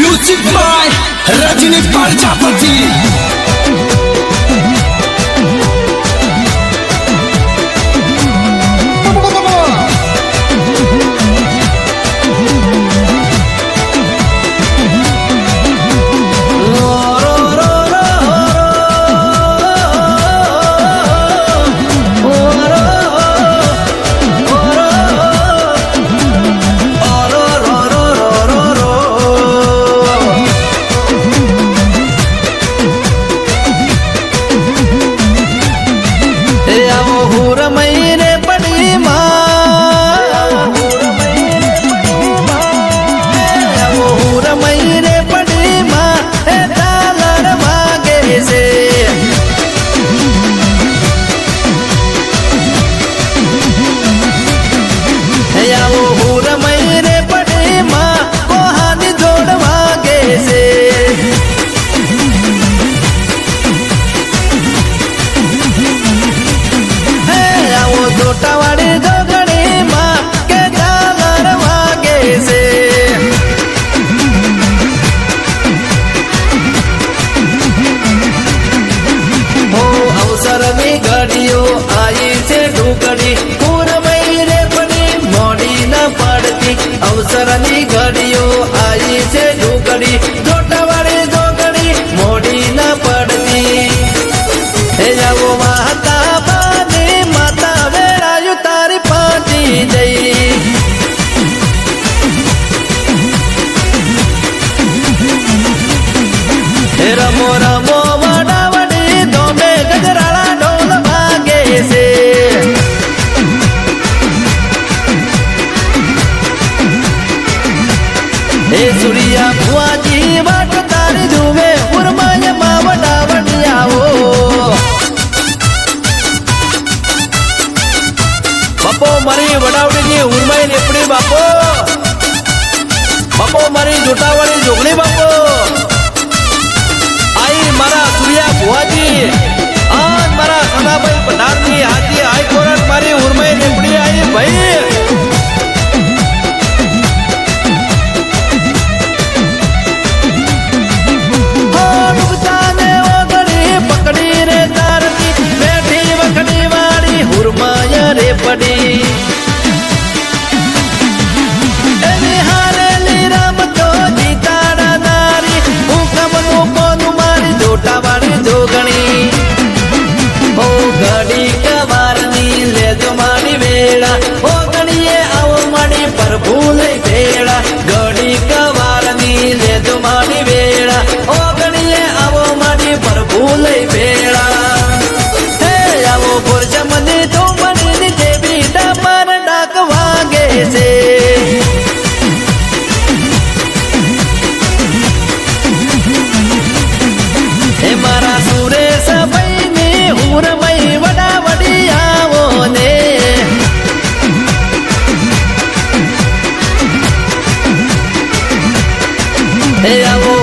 Music by Rajni Prajapati. घड़ियों आई से ढूकड़ी पूर महीने पड़ी मोड़ी न पड़ती अवसरनी घड़ियों आई से ढूकड़ी जोटा वाली जोगड़ी मोड़ी न पड़ती हे जाओ माता बानी माता वेरायु तारी पाटी जई हे रमो रमो वडावड़ी दोमे गजराला से हे सूर्या बुआजी वाट तारी धुवे उर्माय मावडा वडियाओ बापो मारी वडावडी जी उर्माय नेपडी बापो बापो मारी जोटावाળી જોગણી બાપો आई मारा सूर्या बुआजी आज मारा सदाभाई पठारनी हाथी हाईकोर्ट मारी उर्मय नेपड़ी आई भाई पकड़ी रे तारती बैठी वखड़ी वाली उर्माय रे पड़ी राम तो जीताड़ा नारी हुकम रूपो तुम्हारी जोटा वाली जोगणी ओ घड़ी कवारनी ले जो मारी वेड़ा ओ घड़िए आओ मारी पर भूल भेड़ा घड़ी कवारनी ले जो मारी वेड़ा ओ घड़िए आओ मारी पर भूल भेड़ा हे आओ पुरज मनी तो मनी जे बीटा पर डाक वागे से हे मारा सुरेश भाई ने उर्मय वडा वडियाओ ने हे आओ